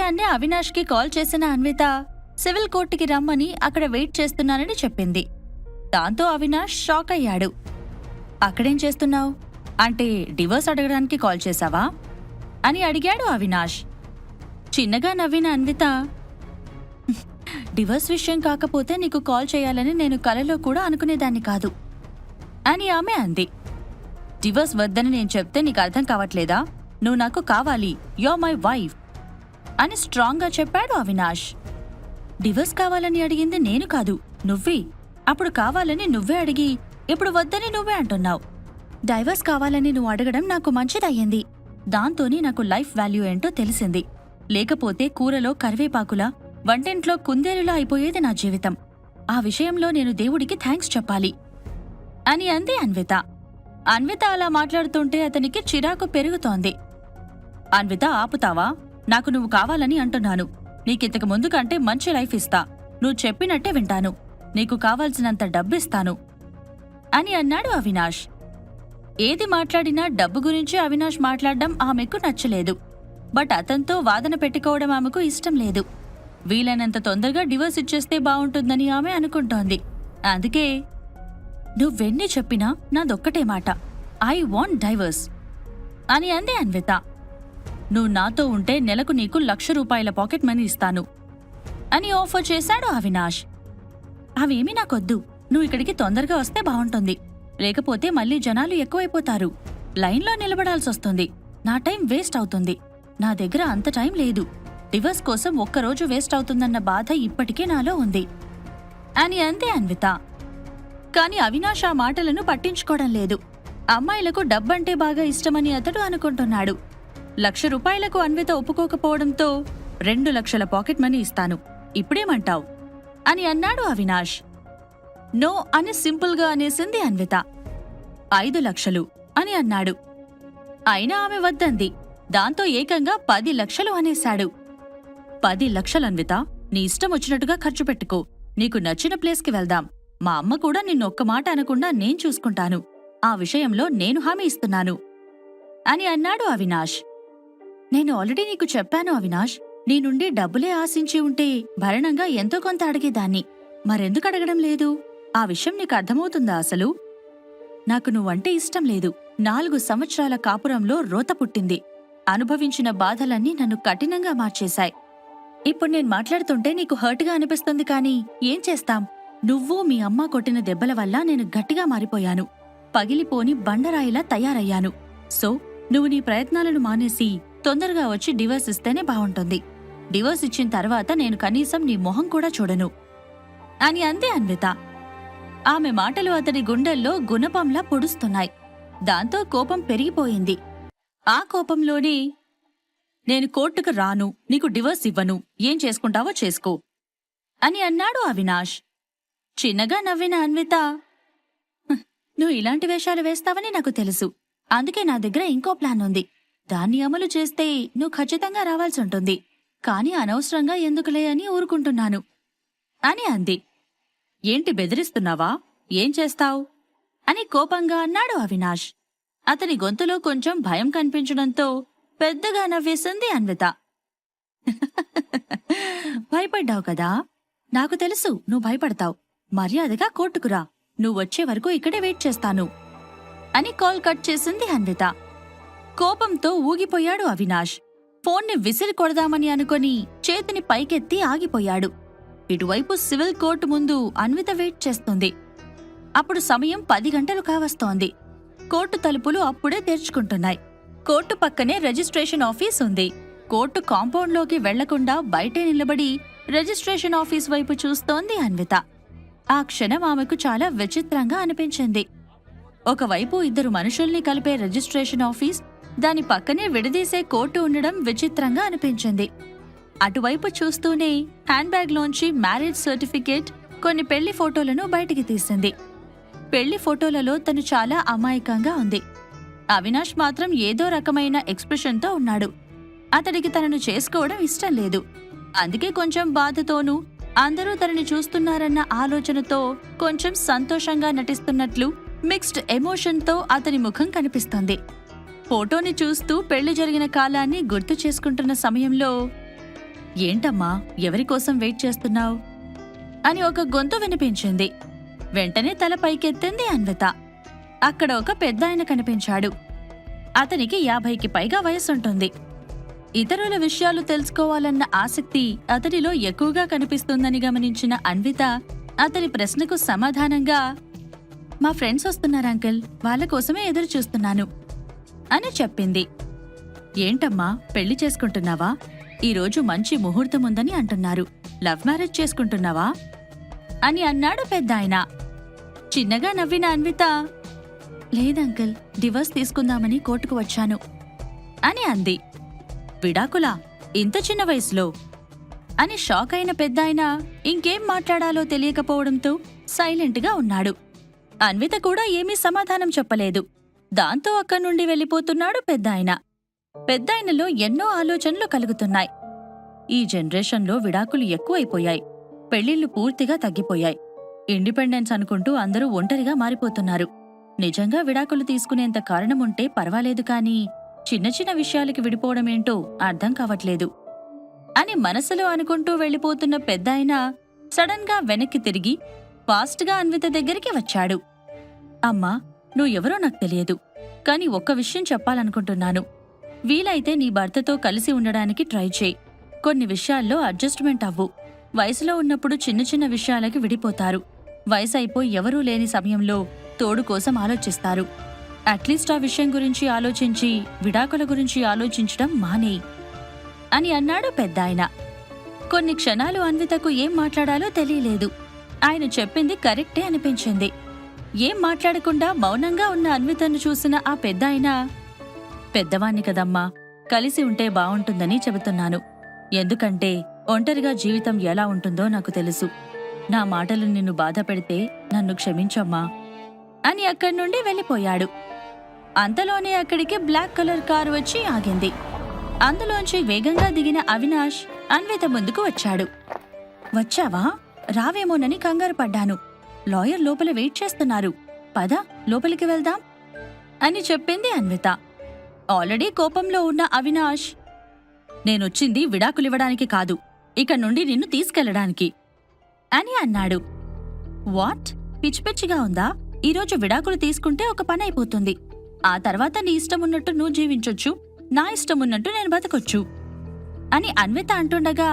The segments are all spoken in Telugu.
ఉదయాన్నే అవినాష్కి కాల్ చేసిన అన్విత సివిల్ కోర్టుకి రమ్మని అక్కడ వెయిట్ చేస్తున్నానని చెప్పింది. దాంతో అవినాష్ షాక్ అయ్యాడు. అక్కడేం చేస్తున్నావు? అంటే డివోర్స్ అడగడానికి కాల్ చేశావా అని అడిగాడు అవినాష్. చిన్నగా నవ్విన అన్విత, డివోర్స్ విషయం కాకపోతే నీకు కాల్ చేయాలని నేను కలలో కూడా అనుకునేదాన్ని కాదు అని ఆమె అంది. డివోర్స్ వద్దని నేను చెప్తే నీకు అర్థం కావట్లేదా? నువ్వు నాకు కావాలి, యూర్ మై వైఫ్ అని స్ట్రాంగ్గా చెప్పాడు అవినాష్. డివోర్స్ కావాలని అడిగింది నేను కాదు, నువ్వే. అప్పుడు కావాలని నువ్వే అడిగి ఇప్పుడు వద్దని నువ్వే అంటున్నావు. డైవర్స్ కావాలని నువ్వు అడగడం నాకు మంచిదయ్యింది. దాంతోనే నాకు లైఫ్ వాల్యూ ఏంటో తెలిసింది. లేకపోతే కూరలో కరివేపాకులా, వంటింట్లో కుందేలులా అయిపోయేది నా జీవితం. ఆ విషయంలో నేను దేవుడికి థ్యాంక్స్ చెప్పాలి అని అంది అన్విత. అన్విత అలా మాట్లాడుతుంటే అతనికి చిరాకు పెరుగుతోంది. అన్విత, ఆపుతావా? నాకు నువ్వు కావాలని అంటున్నాను. నీకింతకు ముందు కంటే మంచి లైఫ్ ఇస్తా. నువ్వు చెప్పినట్టే వింటాను. నీకు కావాల్సినంత డబ్బిస్తాను అని అన్నాడు అవినాష్. ఏది మాట్లాడినా డబ్బు గురించి అవినాష్ మాట్లాడడం ఆమెకు నచ్చలేదు. బట్ అతనితో వాదన పెట్టుకోవడం ఆమెకు ఇష్టం లేదు. వీలైనంత తొందరగా డివోర్స్ ఇచ్చేస్తే బావుంటుందని ఆమె అనుకుంటోంది. అందుకే, నువ్వెన్ని చెప్పినా నాదొక్కటే మాట, ఐ వాంట్ డైవర్స్ అని అంది అన్విత. నువ్వు నాతో ఉంటే నెలకు నీకు ₹1,00,000 పాకెట్ మనీ ఇస్తాను అని ఆఫర్ చేశాడు అవినాష్. అవేమీ నాకొద్దు. నువ్వు ఇక్కడికి తొందరగా వస్తే బావుంటుంది. లేకపోతే మళ్ళీ జనాలు ఎక్కువైపోతారు. లైన్లో నిలబడాల్సొస్తుంది. నా టైం వేస్ట్ అవుతుంది. నా దగ్గర అంత టైం లేదు. డివోర్స్ కోసం ఒక్కరోజు వేస్ట్ అవుతుందన్న బాధ ఇప్పటికే నాలో ఉంది అని అంది అన్విత. కాని అవినాష్ ఆ మాటలను పట్టించుకోవడం లేదు. అమ్మాయిలకు డబ్బంటే బాగా ఇష్టమని అతడు అనుకుంటున్నాడు. ₹1,00,000 అన్విత ఒప్పుకోకపోవడంతో 2,00,000 పాకెట్ మనీ ఇస్తాను. ఇప్పుడేమంటావు అని అన్నాడు అవినాష్. నో అని సింపుల్గా అనేసింది అన్విత. 5,00,000 అని అన్నాడు. అయినా ఆమె వద్దంది. దాంతో ఏకంగా 10,00,000 అనేశాడు. 10,00,000 అన్విత, నీ ఇష్టం వచ్చినట్టుగా ఖర్చు పెట్టుకో. నీకు నచ్చిన ప్లేస్కి వెళ్దాం. మా అమ్మ కూడా నిన్నొక్క మాట అనకుండా నేను చూసుకుంటాను. ఆ విషయంలో నేను హామీ ఇస్తున్నాను అని అన్నాడు అవినాష్. నేను ఆల్రెడీ నీకు చెప్పాను అవినాష్, నీ నుండి డబ్బులే ఆశించి ఉంటే భరణంగా ఎంతో కొంత అడిగేదాన్ని. మరెందుకు అడగడం లేదు? ఆ విషయం నీకు అర్థమవుతుందా అసలు? నాకు నువ్వంటే ఇష్టం లేదు. 4 సంవత్సరాల కాపురంలో రోత పుట్టింది. అనుభవించిన బాధలన్నీ నన్ను కఠినంగా మార్చేశాయి. ఇప్పుడు నేను మాట్లాడుతుంటే నీకు హర్ట్గా అనిపిస్తుంది, కానీ ఏం చేస్తాం? నువ్వు మీ అమ్మ కొట్టిన దెబ్బల వల్ల నేను గట్టిగా మారిపోయాను. పగిలిపోని బండరాయిలా తయారయ్యాను. సో నువ్వు నీ ప్రయత్నాలను మానేసి తొందరగా వచ్చి డివోర్స్ ఇస్తేనే బావుంటుంది. డివోర్స్ ఇచ్చిన తర్వాత నేను కనీసం నీ మొహం కూడా చూడను అని అంది అన్విత. ఆమె మాటలు అతడి గుండెల్లో గుణపంలా పొడుస్తున్నాయి. దాంతో కోపం పెరిగిపోయింది. ఆ కోపంలోనే, నేను కోర్టుకు రాను, నీకు డివోర్స్ ఇవ్వను, ఏం చేసుకుంటావో చేసుకో అని అన్నాడు అవినాష్. చిన్నగా నవ్విన అన్విత, నువ్వు ఇలాంటి వేషాలు వేస్తావని నాకు తెలుసు. అందుకే నా దగ్గర ఇంకో ప్లాన్ ఉంది. దాన్ని అమలు చేస్తే నువ్వు ఖచ్చితంగా రావాల్సి ఉంటుంది. కాని అనవసరంగా ఎందుకులే అని ఊరుకుంటున్నాను అని అంది. ఏంటి, బెదిరిస్తున్నావా? ఏం చేస్తావు అని కోపంగా అన్నాడు అవినాష్. అతని గొంతులో కొంచెం భయం కనిపించడంతో పెద్దగా నవ్వేసింది అన్విత. భయపడ్డావు కదా? నాకు తెలుసు నువ్వు భయపడతావు. మర్యాదగా కోర్టుకురా. నువ్వొచ్చే వరకు ఇక్కడే వెయిట్ చేస్తాను అని కాల్ కట్ చేసింది అన్విత. కోపంతో ఊగిపోయాడు అవినాష్. ఫోన్ని విసిరి కొడదామని అనుకొని చేతిని పైకెత్తి ఆగిపోయాడు. ఇటువైపు సివిల్ కోర్టు ముందు అన్విత వెయిట్ చేస్తుంది. అప్పుడు సమయం 10 గంటలు కావస్తోంది. కోర్టు తలుపులు అప్పుడే తెరుచుకుంటున్నాయి. కోర్టు పక్కనే రిజిస్ట్రేషన్ ఆఫీస్ ఉంది. కోర్టు కాంపౌండ్లోకి వెళ్లకుండా బయటే నిలబడి రిజిస్ట్రేషన్ ఆఫీస్ వైపు చూస్తోంది అన్విత. ఆ క్షణం ఆమెకు చాలా విచిత్రంగా అనిపించింది. ఒకవైపు 2 మనుషుల్ని కలిపే రిజిస్ట్రేషన్ ఆఫీస్, దాని పక్కనే విడదీసే కోర్టు ఉండడం విచిత్రంగా అనిపించింది. అటువైపు చూస్తూనే హ్యాండ్ బ్యాగ్లోంచి మ్యారేజ్ సర్టిఫికేట్, కొన్ని పెళ్లి ఫోటోలను బయటికి తీసింది. పెళ్లి ఫోటోలలో తను చాలా అమాయకంగా ఉంది. అవినాష్ మాత్రం ఏదో రకమైన ఎక్స్ప్రెషన్తో ఉన్నాడు. అతడికి తనను చేసుకోవడం ఇష్టం లేదు. అందుకే కొంచెం బాధతోనూ, అందరూ తనని చూస్తున్నారన్న ఆలోచనతో కొంచెం సంతోషంగా నటిస్తున్నట్లు మిక్స్డ్ ఎమోషన్తో అతని ముఖం కనిపిస్తుంది. ఫోటోని చూస్తూ పెళ్లి జరిగిన కాలాన్ని గుర్తు చేసుకుంటున్న సమయంలో, ఏంటమ్మా, ఎవరికోసం వెయిట్ చేస్తున్నావు అని ఒక గొంతు వినిపించింది. వెంటనే తల పైకెత్తింది అన్విత. అక్కడ ఒక పెద్దాయన కనిపించాడు. అతనికి 50కి పైగా వయసుంటుంది. ఇతరుల విషయాలు తెలుసుకోవాలన్న ఆసక్తి అతడిలో ఎక్కువగా కనిపిస్తుందని గమనించిన అన్విత అతని ప్రశ్నకు సమాధానంగా, మా ఫ్రెండ్స్ వస్తున్నారు అంకుల్, వాళ్ళ కోసమే ఎదురు చూస్తున్నాను అని చెప్పింది. ఏంటమ్మా, పెళ్లి చేసుకుంటున్నావా? ఈరోజు మంచి ముహూర్తముందని అంటున్నారు. లవ్ మ్యారేజ్ చేసుకుంటున్నావా అని అన్నాడు పెద్దాయన. చిన్నగా నవ్విన అన్విత, లేదంకుల్, డివోర్స్ తీసుకుందామని కోర్టుకు వచ్చాను అని అంది. విడాకులా? ఇంత చిన్న వయసులో? అని షాక్ అయిన పెద్దాయన ఇంకేం మాట్లాడాలో తెలియకపోవడంతో సైలెంట్గా ఉన్నాడు. అన్విత కూడా ఏమీ సమాధానం చెప్పలేదు. దాంతో అక్కడి నుండి వెళ్ళిపోతున్నాడు పెద్దాయన. పెద్దాయనలో ఎన్నో ఆలోచనలు కలుగుతున్నాయి. ఈ జనరేషన్లో విడాకులు ఎక్కువైపోయాయి. పెళ్లిళ్లు పూర్తిగా తగ్గిపోయాయి. ఇండిపెండెన్స్ అనుకుంటూ అందరూ ఒంటరిగా మారిపోతున్నారు. నిజంగా విడాకులు తీసుకునేంత కారణముంటే పర్వాలేదు, కానీ చిన్న చిన్న విషయాలకి విడిపోవడమేంటో అర్థం కావట్లేదు అని మనసులో అనుకుంటూ వెళ్ళిపోతున్న పెద్దాయన సడన్ గా వెనక్కి తిరిగి ఫాస్ట్గా అన్విత దగ్గరికి వచ్చాడు. అమ్మా, నువ్వెవరో నాకు తెలియదు, కాని ఒక్క విషయం చెప్పాలనుకుంటున్నాను. వీలైతే నీ భర్తతో కలిసి ఉండడానికి ట్రై చేయి. కొన్ని విషయాల్లో అడ్జస్ట్మెంట్ అవ్వు. వయసులో ఉన్నప్పుడు చిన్న చిన్న విషయాలకి విడిపోతారు. వయసైపోయి ఎవరూ లేని సమయంలో తోడు కోసం ఆలోచిస్తారు. అట్లీస్ట్ ఆ విషయం గురించి ఆలోచించి విడాకుల గురించి ఆలోచించడం మానేయి అని అన్నాడు పెద్దాయన. కొన్ని క్షణాలు అన్వితకు ఏం మాట్లాడాలో తెలియలేదు. ఆయన చెప్పింది కరెక్టే అనిపించింది. ఏం మాట్లాడకుండా మౌనంగా ఉన్న అన్వితను చూసిన ఆ పెద్దాయన, పెద్దవాణ్ణి కదమ్మా, కలిసి ఉంటే బావుంటుందని చెబుతున్నాను. ఎందుకంటే ఒంటరిగా జీవితం ఎలా ఉంటుందో నాకు తెలుసు. నా మాటలు నిన్ను బాధ పెడితే నన్ను క్షమించమ్మా అని అక్కడి నుండి వెళ్ళిపోయాడు. అంతలోనే అక్కడికి బ్లాక్ కలర్ కారు వచ్చి ఆగింది. అందులోంచి వేగంగా దిగిన అవినాష్ అన్విత ముందుకు వచ్చాడు. వచ్చావా? రావేమోనని కంగారు పడ్డాను. లాయర్ లోపల వెయిట్ చేస్తున్నారు. పద, లోపలికి వెళ్దాం అని చెప్పింది అన్విత. ఆల్రెడీ కోపంలో ఉన్న అవినాష్, నేనొచ్చింది విడాకులివ్వడానికి కాదు, ఇక నుండి నిన్ను తీసుకెళ్లడానికి అని అన్నాడు. వాట్? పిచ్చి పిచ్చిగా ఉందా? ఈరోజు విడాకులు తీసుకుంటే ఒక పని అయిపోతుంది. ఆ తర్వాత నీ ఇష్టమున్నట్టు నువ్వు జీవించొచ్చు, నా ఇష్టమున్నట్టు నేను బతకొచ్చు అని అన్విత అంటుండగా,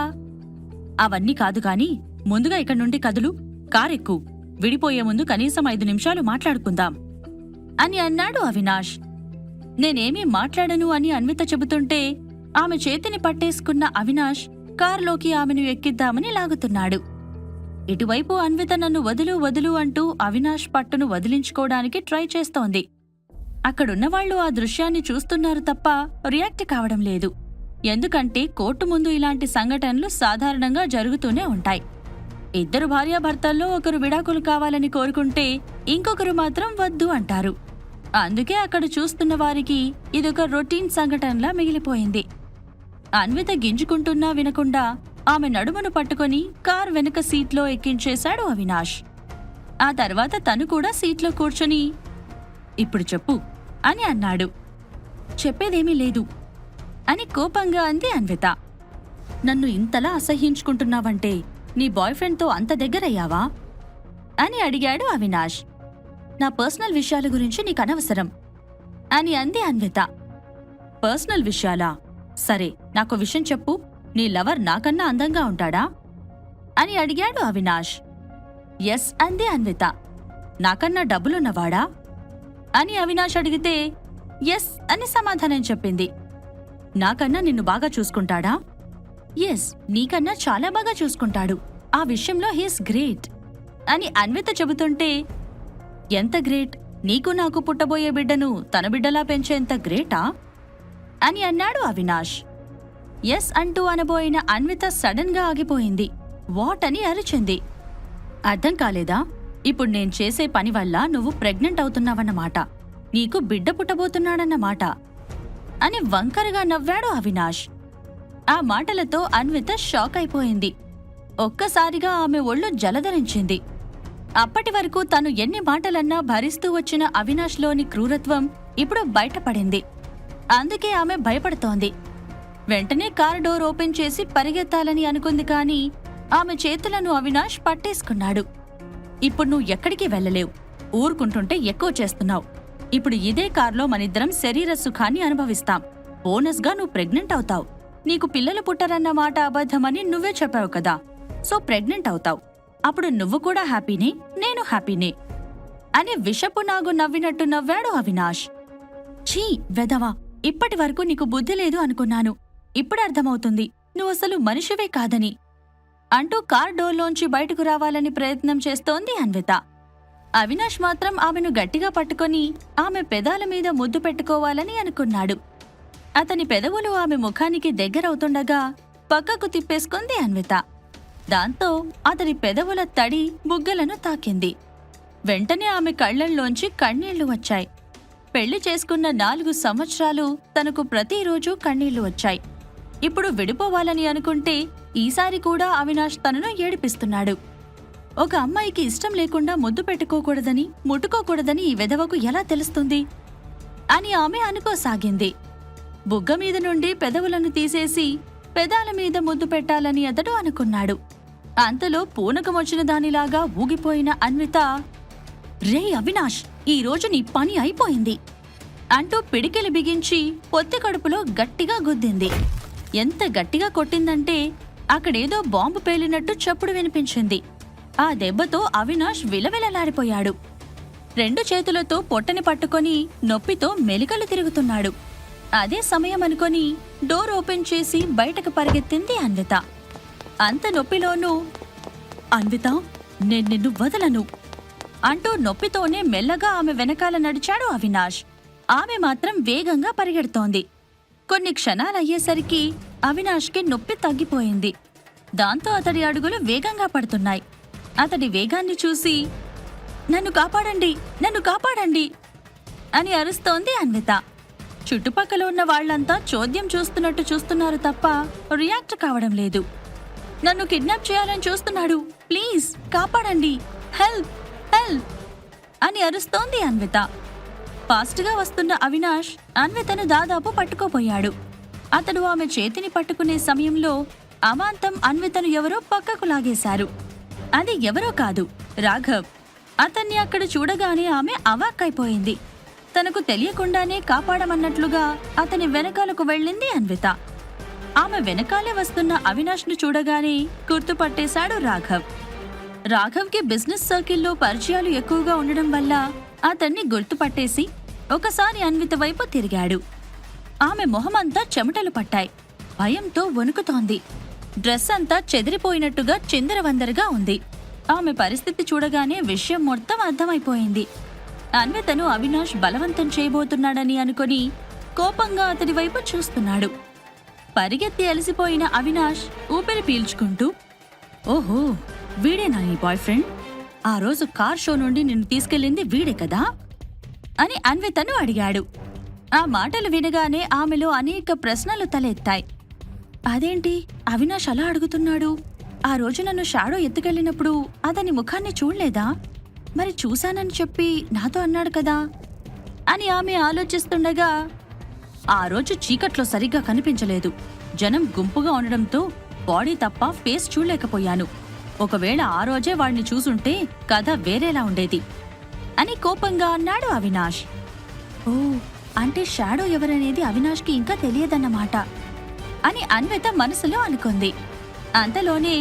అవన్నీ కాదు కాని ముందుగా ఇక్కడి నుండి కదులు, కారెక్కు, విడిపోయే ముందు కనీసం 5 నిమిషాలు మాట్లాడుకుందాం అని అన్నాడు అవినాష్. నేనేమీ మాట్లాడను అని అన్విత చెబుతుంటే ఆమె చేతిని పట్టేసుకున్న అవినాష్ కారులోకి ఆమెను ఎక్కిద్దామని లాగుతున్నాడు. ఇటువైపు అన్విత నన్ను వదులు వదులు అంటూ అవినాష్ పట్టును వదిలించుకోవడానికి ట్రై చేస్తోంది. అక్కడున్నవాళ్లు ఆ దృశ్యాన్ని చూస్తున్నారు తప్ప రియాక్ట్ కావడం లేదు. ఎందుకంటే కోర్టు ముందు ఇలాంటి సంఘటనలు సాధారణంగా జరుగుతూనే ఉంటాయి. ఇద్దరు భార్యాభర్తల్లో ఒకరు విడాకులు కావాలని కోరుకుంటే ఇంకొకరు మాత్రం వద్దు అంటారు. అందుకే అక్కడ చూస్తున్న వారికి ఇదొక రొటీన్ సంఘటనలా మిగిలిపోయింది. అన్విత గింజుకుంటున్నా వినకుండా ఆమె నడుమును పట్టుకుని కారు వెనుక సీట్లో ఎక్కించేశాడు అవినాష్. ఆ తర్వాత తను కూడా సీట్లో కూర్చుని, ఇప్పుడు చెప్పు అని అన్నాడు. చెప్పేదేమీ లేదు అని కోపంగా అంది అన్విత. నన్ను ఇంతలా అసహ్యించుకుంటున్నావంటే నీ బాయ్ ఫ్రెండ్తో అంత దగ్గరయ్యావా అని అడిగాడు అవినాష్. నా పర్సనల్ విషయాల గురించి నీకనవసరం అని అంది అన్విత. పర్సనల్ విషయాలా? సరే, నాకు విషయం చెప్పు. నీ లవర్ నాకన్నా అందంగా ఉంటాడా అని అడిగాడు అవినాష్. ఎస్ అంది అన్విత. నాకన్నా డబ్బులున్నవాడా అని అవినాష్ అడిగితే ఎస్ అని సమాధానం చెప్పింది. నాకన్నా నిన్ను బాగా చూసుకుంటాడా? ఎస్, నీకన్నా చాలా బాగా చూసుకుంటాడు. ఆ విషయంలో హీస్ గ్రేట్ అని అన్విత చెబుతుంటే, ఎంత గ్రేట్? నీకు నాకు పుట్టబోయే బిడ్డను తన బిడ్డలా పెంచేంత గ్రేటా అని అన్నాడు అవినాష్. ఎస్ అంటూ అనబోయిన అన్విత సడన్ గా ఆగిపోయింది. వాట్ అని అరిచింది. అర్థం కాలేదా? ఇప్పుడు నేను చేసే పని వల్ల నువ్వు ప్రెగ్నెంట్ అవుతున్నావన్నమాట, నీకు బిడ్డ పుట్టబోతున్నాడన్నమాట అని వంకరగా నవ్వాడు అవినాష్. ఆ మాటలతో అన్విత షాక్ అయిపోయింది. ఒక్కసారిగా ఆమె ఒళ్ళు జలధరించింది. అప్పటి వరకు తను ఎన్ని మాటలన్నా భరిస్తూ వచ్చిన అవినాష్లోని క్రూరత్వం ఇప్పుడు బయటపడింది. అందుకే ఆమె భయపడుతోంది. వెంటనే కార్ డోర్ ఓపెన్ చేసి పరిగెత్తాలని అనుకుంది కానీ ఆమె చేతులను అవినాష్ పట్టేసుకున్నాడు. ఇప్పుడు నువ్వు ఎక్కడికి వెళ్ళలేవు. ఊరుకుంటుంటే ఎక్కువ చేస్తున్నావు. ఇప్పుడు ఇదే కార్లో మనిద్దరం శరీర సుఖాన్ని అనుభవిస్తాం. బోనస్గా నువ్వు ప్రెగ్నెంట్ అవుతావు. నీకు పిల్లలు పుట్టరన్న మాట అబద్ధమని నువ్వే చెప్పావు కదా, సో ప్రెగ్నెంట్ అవుతావు. అప్పుడు నువ్వు కూడా హ్యాపీనే, నేను హ్యాపీనే అని విషపు నాగు నవ్వినట్టు నవ్వాడు అవినాష్. ఛీ వెధవా, ఇప్పటి వరకు నీకు బుద్ధి లేదు అనుకున్నాను. ఇప్పుడు అర్థమవుతుంది నువ్వసలు మనిషివే కాదని అంటూ కార్ డోర్లోంచి బయటకు రావాలని ప్రయత్నం చేస్తోంది అన్విత. అవినాష్ మాత్రం ఆమెను గట్టిగా పట్టుకొని ఆమె పెదాల మీద ముద్దు పెట్టుకోవాలని అనుకున్నాడు. అతని పెదవులు ఆమె ముఖానికి దగ్గరవుతుండగా పక్కకు తిప్పేసుకుంది అన్విత. దాంతో అతని పెదవుల తడి బుగ్గలను తాకింది. వెంటనే ఆమె కళ్లల్లోంచి కన్నీళ్లు వచ్చాయి. పెళ్లి చేసుకున్న 4 సంవత్సరాలు తనకు ప్రతిరోజూ కన్నీళ్లు వచ్చాయి. ఇప్పుడు విడిపోవాలని అనుకుంటే ఈసారి కూడా అవినాష్ తనను ఏడిపిస్తున్నాడు. ఒక అమ్మాయికి ఇష్టం లేకుండా ముద్దు పెట్టుకోకూడదని, ముట్టుకోకూడదని ఈ వెధవకు ఎలా తెలుస్తుంది అని ఆమె అనుకోసాగింది. బుగ్గ మీద నుండి పెదవులను తీసేసి పెదాల మీద ముద్దు పెట్టాలని అతడు అనుకున్నాడు. అంతలో పూనకమొచ్చిన దానిలాగా ఊగిపోయిన అన్విత, రే అవినాష్, ఈరోజు నీ పని అయిపోయింది అంటూ పిడికిలి బిగించి పొత్తి కడుపులో గట్టిగా గుద్దింది. ఎంత గట్టిగా కొట్టిందంటే అక్కడేదో బాంబు పేలినట్టు చప్పుడు వినిపించింది. ఆ దెబ్బతో అవినాష్ విలవిలలాడిపోయాడు. 2 చేతులతో పొట్టని పట్టుకొని నొప్పితో మెలికలు తిరుగుతున్నాడు. అదే సమయం అనుకొని డోర్ ఓపెన్ చేసి బయటకు పరిగెత్తింది అన్విత. అంత నొప్పిలోనూ, అన్విత, నేను నిన్ను వదలను అంటూ నొప్పితోనే మెల్లగా ఆమె వెనకాల నడిచాడు అవినాష్. ఆమె మాత్రం వేగంగా పరిగెడుతోంది. కొన్ని క్షణాలయ్యేసరికి అవినాష్కి నొప్పి తగ్గిపోయింది. దాంతో అతడి అడుగులు వేగంగా పడుతున్నాయి. అతడి వేగాన్ని చూసి, నన్ను కాపాడండి, నన్ను కాపాడండి అని అరుస్తోంది అన్విత. చుట్టుపక్కల ఉన్న వాళ్లంతా చోద్యం చూస్తున్నట్టు చూస్తున్నారు తప్ప రియాక్ట్ కావడం లేదు. నన్ను కిడ్నాప్ చేయాలని చూస్తున్నాడు, ప్లీజ్ కాపాడండి, హెల్ప్ హెల్ప్ అని అరుస్తోంది అన్విత. ఫాస్ట్గా వస్తున్న అవినాష్ అన్వితను దాదాపు పట్టుకోపోయాడు. అతడు ఆమె చేతిని పట్టుకునే సమయంలో అమాంతం అన్వితను ఎవరో పక్కకు లాగేశారు. అది ఎవరో కాదు, రాఘవ్. అతన్ని అక్కడ చూడగానే ఆమె అవాక్కైపోయింది. తనకు తెలియకుండానే కాపాడమన్నట్లుగా అతని వెనకాలకు వెళ్ళింది అన్విత. ఆమె వెనకాలే వస్తున్న అవినాష్ను చూడగానే గుర్తుపట్టేశాడు రాఘవ్. రాఘవ్కి బిజినెస్ సర్కిల్లో పరిచయాలు ఎక్కువగా ఉండడం వల్ల అతన్ని గుర్తుపట్టేసి ఒకసారి అన్విత వైపు తిరిగాడు. ఆమె మొహమంతా చెమటలు పట్టాయి. భయంతో వణుకుతోంది. డ్రెస్ అంతా చెదిరిపోయినట్టుగా చిందరవందరగా ఉంది. ఆమె పరిస్థితి చూడగానే విషయం మొత్తం అర్థమైపోయింది. అన్వితను అవినాష్ బలవంతం చేయబోతున్నాడని అనుకుని కోపంగా అతడి వైపు చూస్తున్నాడు. పరిగెత్తి అలసిపోయిన అవినాష్ ఊపిరి పీల్చుకుంటూ, ఓహో, వీడేనా నీ బాయ్ ఫ్రెండ్? ఆ రోజు కార్ షో నుండి నిన్ను తీసుకెళ్ళింది వీడే కదా అని అన్వితను అడిగాడు. ఆ మాటలు వినగానే ఆమెలో అనేక ప్రశ్నలు తలెత్తాయి. అదేంటి అవినాష్ అలా అడుగుతున్నాడు? ఆ రోజు నన్ను షాడో ఎత్తుకెళ్ళినప్పుడు అతని ముఖాన్ని చూడలేదా? మరి చూశానని చెప్పి నాతో అన్నాడు కదా అని ఆమె ఆలోచిస్తుండగా, ఆ రోజు చీకట్లో సరిగ్గా కనిపించలేదు. జనం గుంపుగా ఉండడంతో బాడీ తప్ప ఫేస్ చూడలేకపోయాను. ఒకవేళ ఆ రోజే వాడిని చూసుంటే కథ వేరేలా ఉండేది అని కోపంగా అన్నాడు అవినాష్. ఓ, అంటే షాడో ఎవరనేది అవినాష్కి ఇంకా తెలియదన్నమాట అని అన్విత మనసులో అనుకుంది. అంతలోనే,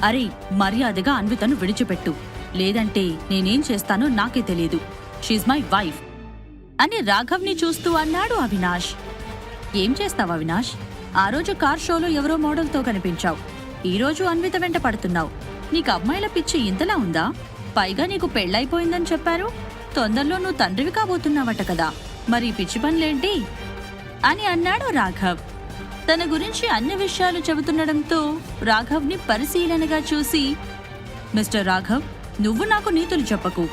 అరే, మర్యాదగా అన్వితను విడిచిపెట్టు, లేదంటే నేనేం చేస్తానో నాకే తెలియదు. షీజ్ మై వైఫ్ అని రాఘవ్ని చూస్తూ అన్నాడు అవినాష్. ఏం చేస్తావు అవినాష్? ఆ రోజు కార్ షోలో ఎవరో మోడల్తో కనిపించావు. ఈరోజు అన్విత వెంట పడుతున్నావు. నీకు అమ్మాయిల పిచ్చి ఇంతలా ఉందా? పైగా నీకు పెళ్ళైపోయిందని చెప్పారు. తొందరలో నువ్వు తండ్రివి కాబోతున్నావట కదా, మరి పిచ్చి పనులేంటి అని అన్నాడు రాఘవ్. తన గురించి అన్ని విషయాలు చెబుతుండడంతో రాఘవ్ని పరిశీలనగా చూసి, మిస్టర్ రాఘవ్, నువ్వు నాకు నీతులు చెప్పకు.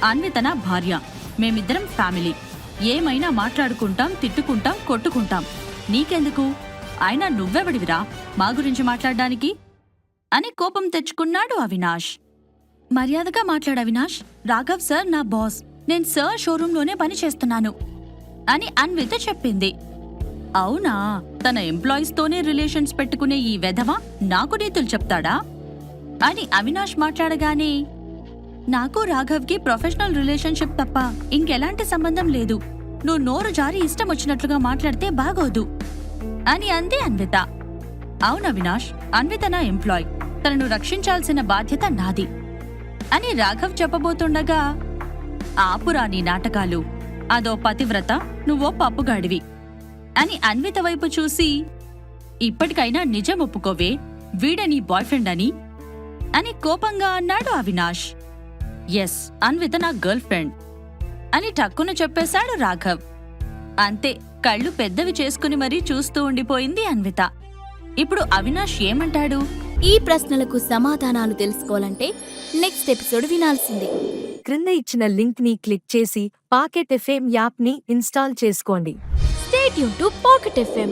అన్విత నా భార్య. మేమిద్దరం ఫ్యామిలీ. ఏమైనా మాట్లాడుకుంటాం, తిట్టుకుంటాం, కొట్టుకుంటాం. నీకెందుకు? అయినా నువ్వెవడివిరా మా గురించి మాట్లాడడానికి అని కోపం తెచ్చుకున్నాడు అవినాష్. మర్యాదగా మాట్లాడు అవినాష్. రాఘవ్ సార్ నా బాస్. నేను సార్ షోరూంలోనే పని చేస్తున్నాను అని అన్విత చెప్పింది. అవునా, తన ఎంప్లాయీస్ తోనే రిలేషన్స్ పెట్టుకునే ఈ వెధవ నాకు నీతులు చెప్తాడా అని అవినాష్ మాట్లాడగానే, నాకు రాఘవ్కి ప్రొఫెషనల్ రిలేషన్షిప్ తప్ప ఇంకెలాంటి సంబంధం లేదు. నువ్వు నోరు జారి ఇష్టం వచ్చినట్లుగా మాట్లాడితే బాగోదు అని అంది అన్విత. అవును అవినాష్, అన్విత నా ఎంప్లాయ్, తనను రక్షించాల్సిన బాధ్యత నాది అని రాఘవ్ చెప్పబోతుండగా, ఆపురా నీ నాటకాలు, అదో పతివ్రత, నువ్వో పప్పుగాడివి అని అన్విత వైపు చూసి, ఇప్పటికైనా నిజం ఒప్పుకోవే, వీడే నీ బాయ్ ఫ్రెండ్ అని కోపంగా అన్నాడు అవినాష్. ఎస్, అన్విత నా గర్ల్ ఫ్రెండ్ అని టక్కున చెప్పేశాడు రాఘవ్. అంతే, కళ్ళు పెద్దవి చేసుకుని మరీ చూస్తూ ఉండిపోయింది అన్విత. ఇప్పుడు అవినాష్ ఏమంటాడు? ఈ ప్రశ్నలకు సమాధానాలు తెలుసుకోవాలంటే నెక్స్ట్ ఎపిసోడ్ వినాల్సిందే. క్రింద ఇచ్చిన లింక్ ని క్లిక్ చేసి పాకెట్ ఎఫ్ఎం యాప్ ని ఇన్స్టాల్ చేసుకోండి. Stay tune to pocket FM.